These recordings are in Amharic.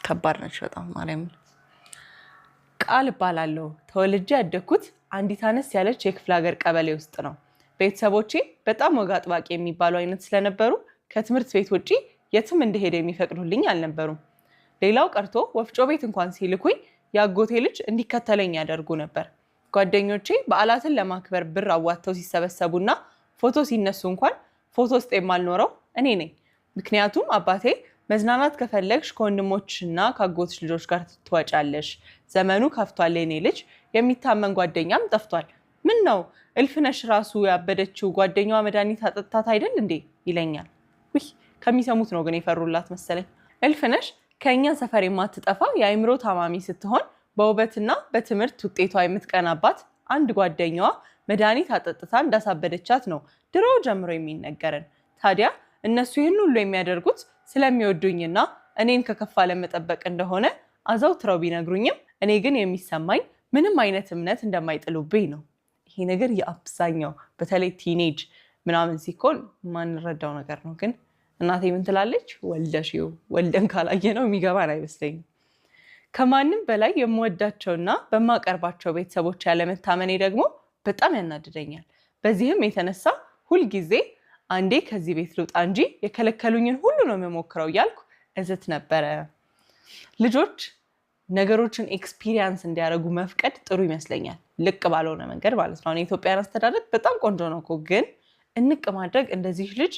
ከባድ ነች በጣም ማርያም። ቃል እባላለሁ። ተወልጄ ያደግኩት አንዲት አነስ ያለች የክፍለ ሀገር ቀበሌ ውስጥ ነው። ቤተሰቦቼ በጣም ወግ አጥባቂ የሚባሉ አይነት ስለነበሩ ከትምህርት ቤት ውጪ የትም እንደሄደ የሚፈቅዱልኝ አልነበሩም። ሌላው ቀርቶ ወፍጮ ቤት እንኳን ሲልኩኝ የአጎቴ ልጅ እንዲከተለኝ ያደርጉ ነበር። ጓደኞቼ በዓላትን ለማክበር ብር አዋጥተው ሲሰበሰቡና ፎቶ ሲነሱ እንኳን ፎቶ ውስጥ የማልኖረው እኔ ነኝ። ምክንያቱም አባቴ መዝናናት ከፈለግሽ ከወንድሞችና ከአጎትሽ ልጆች ጋር ትወጫለሽ፣ ዘመኑ ከፍቷል የኔ ልጅ፣ የሚታመን ጓደኛም ጠፍቷል፣ ምን ነው እልፍነሽ ራሱ ያበደችው ጓደኛዋ መድኃኒት አጠጣት አይደል እንዴ ይለኛል። ውይ ከሚሰሙት ነው ግን የፈሩላት መሰለኝ። እልፍነሽ ከእኛ ሰፈር የማትጠፋ የአእምሮ ታማሚ ስትሆን በውበትና በትምህርት ውጤቷ የምትቀናባት አንድ ጓደኛዋ መድኃኒት አጠጥታ እንዳሳበደቻት ነው ድሮ ጀምሮ የሚነገረን። ታዲያ እነሱ ይህን ሁሉ የሚያደርጉት ስለሚወዱኝና እኔን ከከፋ ለመጠበቅ እንደሆነ አዘውትረው ቢነግሩኝም እኔ ግን የሚሰማኝ ምንም አይነት እምነት እንደማይጥሉብኝ ነው። ይሄ ነገር የአብዛኛው በተለይ ቲኔጅ ምናምን ሲኮን ማንረዳው ነገር ነው። ግን እናቴ ምን ትላለች? ወልደሽው ወልደን ካላየ ነው የሚገባን አይመስለኝም። ከማንም በላይ የምወዳቸውና በማቀርባቸው ቤተሰቦች ያለመታመኔ ደግሞ በጣም ያናድደኛል። በዚህም የተነሳ ሁልጊዜ አንዴ ከዚህ ቤት ልውጣ እንጂ የከለከሉኝን ሁሉ ነው የምሞክረው እያልኩ እዝት ነበረ። ልጆች ነገሮችን ኤክስፒሪየንስ እንዲያደርጉ መፍቀድ ጥሩ ይመስለኛል፣ ልቅ ባልሆነ መንገድ ማለት ነው። የኢትዮጵያን አስተዳደግ በጣም ቆንጆ ነው እኮ፣ ግን እንቅ ማድረግ እንደዚህ ልጅ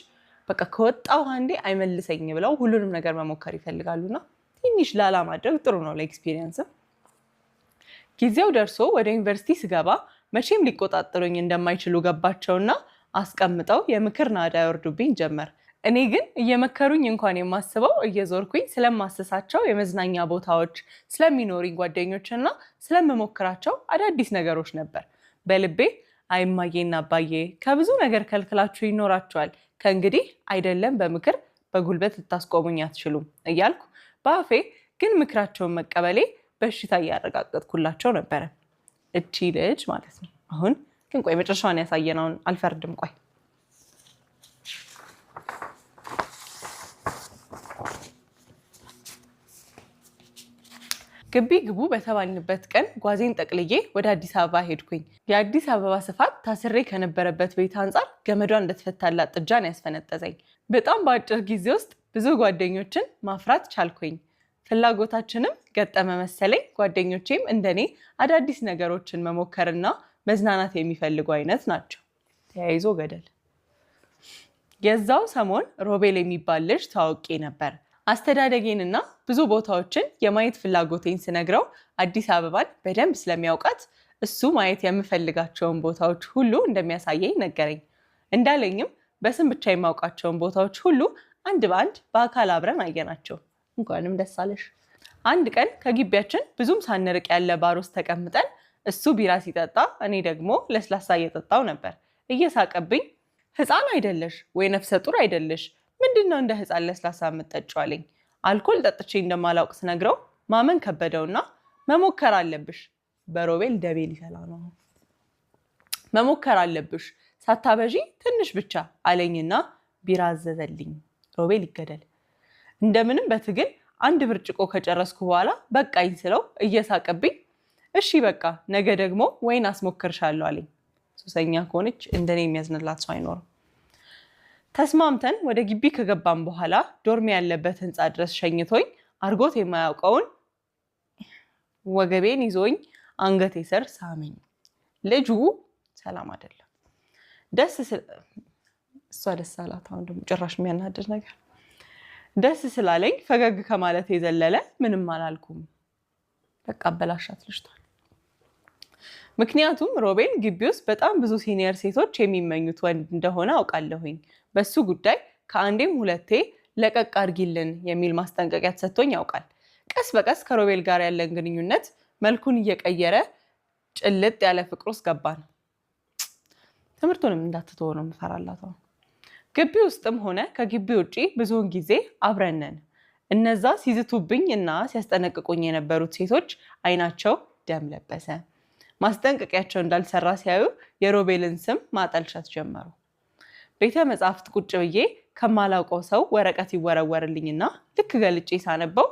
በቃ ከወጣው አንዴ አይመልሰኝ ብለው ሁሉንም ነገር መሞከር ይፈልጋሉና ትንሽ ላላ ማድረግ ጥሩ ነው ለኤክስፒሪየንስም። ጊዜው ደርሶ ወደ ዩኒቨርሲቲ ስገባ መቼም ሊቆጣጠሩኝ እንደማይችሉ ገባቸውና አስቀምጠው የምክር ናዳ ያወርዱብኝ ጀመር። እኔ ግን እየመከሩኝ እንኳን የማስበው እየዞርኩኝ ስለማስሳቸው የመዝናኛ ቦታዎች፣ ስለሚኖሩኝ ጓደኞችና ስለምሞክራቸው አዳዲስ ነገሮች ነበር። በልቤ አይማዬና አባዬ ከብዙ ነገር ከልክላችሁ ይኖራቸዋል፣ ከእንግዲህ አይደለም በምክር በጉልበት ልታስቆሙኝ አትችሉም እያልኩ በአፌ ግን ምክራቸውን መቀበሌ በሽታ እያረጋገጥኩላቸው ነበረ። እቺ ልጅ ማለት ነው። አሁን ግን ቆይ መጨረሻውን ያሳየነውን አልፈርድም። ቆይ ግቢ ግቡ በተባልንበት ቀን ጓዜን ጠቅልዬ ወደ አዲስ አበባ ሄድኩኝ። የአዲስ አበባ ስፋት ታስሬ ከነበረበት ቤት አንጻር ገመዷ እንደተፈታላት ጥጃን ያስፈነጠዘኝ። በጣም በአጭር ጊዜ ውስጥ ብዙ ጓደኞችን ማፍራት ቻልኩኝ። ፍላጎታችንም ገጠመ መሰለኝ። ጓደኞቼም እንደኔ አዳዲስ ነገሮችን መሞከርና መዝናናት የሚፈልጉ አይነት ናቸው። ተያይዞ ገደል። የዛው ሰሞን ሮቤል የሚባል ልጅ ታውቄ ነበር። አስተዳደጌንና ብዙ ቦታዎችን የማየት ፍላጎቴን ስነግረው አዲስ አበባን በደንብ ስለሚያውቃት እሱ ማየት የምፈልጋቸውን ቦታዎች ሁሉ እንደሚያሳየኝ ነገረኝ። እንዳለኝም በስም ብቻ የማውቃቸውን ቦታዎች ሁሉ አንድ በአንድ በአካል አብረን አየናቸው። እንኳንም ደስ አለሽ። አንድ ቀን ከግቢያችን ብዙም ሳንርቅ ያለ ባር ውስጥ ተቀምጠን እሱ ቢራ ሲጠጣ እኔ ደግሞ ለስላሳ እየጠጣው ነበር። እየሳቀብኝ ሕፃን አይደለሽ ወይ ነፍሰ ጡር አይደለሽ፣ ምንድነው እንደ ሕፃን ለስላሳ የምትጠጪው አለኝ። አልኮል ጠጥቼ እንደማላውቅ ስነግረው ማመን ከበደውና መሞከር አለብሽ፣ በሮቤል ደቤ ሊፈላ ነው፣ መሞከር አለብሽ ሳታበዢ ትንሽ ብቻ አለኝና ቢራ አዘዘልኝ። ሮቤል ይገደል። እንደምንም በትግል አንድ ብርጭቆ ከጨረስኩ በኋላ በቃኝ ስለው እየሳቀብኝ እሺ በቃ ነገ ደግሞ ወይን አስሞክርሻለሁ አለኝ። ሱሰኛ ከሆነች እንደኔ የሚያዝንላት ሰው አይኖርም። ተስማምተን ወደ ግቢ ከገባን በኋላ ዶርሜ ያለበት ህንፃ ድረስ ሸኝቶኝ አርጎት የማያውቀውን ወገቤን ይዞኝ አንገቴ ስር ሳመኝ። ልጁ ሰላም አይደለም። እሷ ደስ አላት። አሁን ደግሞ ጭራሽ የሚያናድድ ነገር። ደስ ስላለኝ ፈገግ ከማለት የዘለለ ምንም አላልኩም። በቃ አበላሻት ልጅቷን። ምክንያቱም ሮቤል ግቢ ውስጥ በጣም ብዙ ሲኒየር ሴቶች የሚመኙት ወንድ እንደሆነ አውቃለሁኝ። በሱ ጉዳይ ከአንዴም ሁለቴ ለቀቅ አድርጊልን የሚል ማስጠንቀቂያ ተሰጥቶኝ ያውቃል። ቀስ በቀስ ከሮቤል ጋር ያለን ግንኙነት መልኩን እየቀየረ ጭልጥ ያለ ፍቅር ውስጥ ገባን። ትምህርቱንም እንዳትተው ነው የምፈራላት። ግቢ ውስጥም ሆነ ከግቢ ውጪ ብዙውን ጊዜ አብረን ነን። እነዛ ሲዝቱብኝ እና ሲያስጠነቅቁኝ የነበሩት ሴቶች አይናቸው ደም ለበሰ። ማስጠንቀቂያቸው እንዳልሰራ ሲያዩ የሮቤልን ስም ማጠልሸት ጀመሩ። ቤተ መጻሕፍት ቁጭ ብዬ ከማላውቀው ሰው ወረቀት ይወረወርልኝና ልክ ገልጬ ሳነበው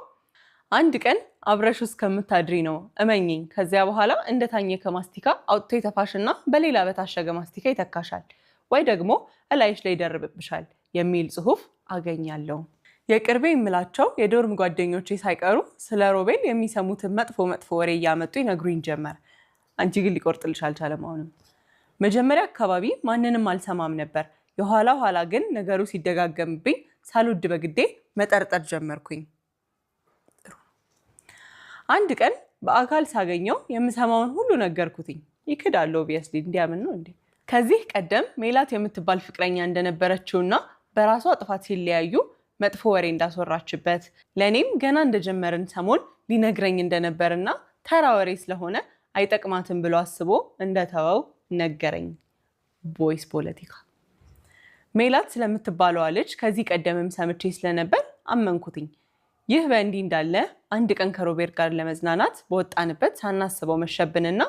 አንድ ቀን አብረሽ እስከምታድሪ ነው እመኚኝ። ከዚያ በኋላ እንደታኘከ ማስቲካ አውጥቶ የተፋሽና በሌላ በታሸገ ማስቲካ ይተካሻል ወይ ደግሞ እላይሽ ላይ ይደርብብሻል የሚል ጽሑፍ አገኛለሁ። የቅርቤ የምላቸው የዶርም ጓደኞቼ ሳይቀሩ ስለ ሮቤል የሚሰሙትን መጥፎ ወሬ እያመጡ ይነግሩኝ ጀመር። አንቺ ግን ሊቆርጥልሽ አልቻለም። አሁንም መጀመሪያ አካባቢ ማንንም አልሰማም ነበር። የኋላ ግን ነገሩ ሲደጋገምብኝ ሳልወድ በግዴ መጠርጠር ጀመርኩኝ። አንድ ቀን በአካል ሳገኘው የምሰማውን ሁሉ ነገርኩትኝ። ይክዳል ኦብቪየስሊ፣ እንዲያምን ነው እንዴ? ከዚህ ቀደም ሜላት የምትባል ፍቅረኛ እንደነበረችውና በራሷ ጥፋት ሲለያዩ መጥፎ ወሬ እንዳስወራችበት ለእኔም ገና እንደጀመርን ሰሞን ሊነግረኝ እንደነበርና ተራ ወሬ ስለሆነ አይጠቅማትም ብሎ አስቦ እንደተወው ነገረኝ። ቦይስ ፖለቲካ። ሜላት ስለምትባለዋ ልጅ ከዚህ ቀደምም ሰምቼ ስለነበር አመንኩትኝ። ይህ በእንዲህ እንዳለ አንድ ቀን ከሮቤል ጋር ለመዝናናት በወጣንበት ሳናስበው መሸብንና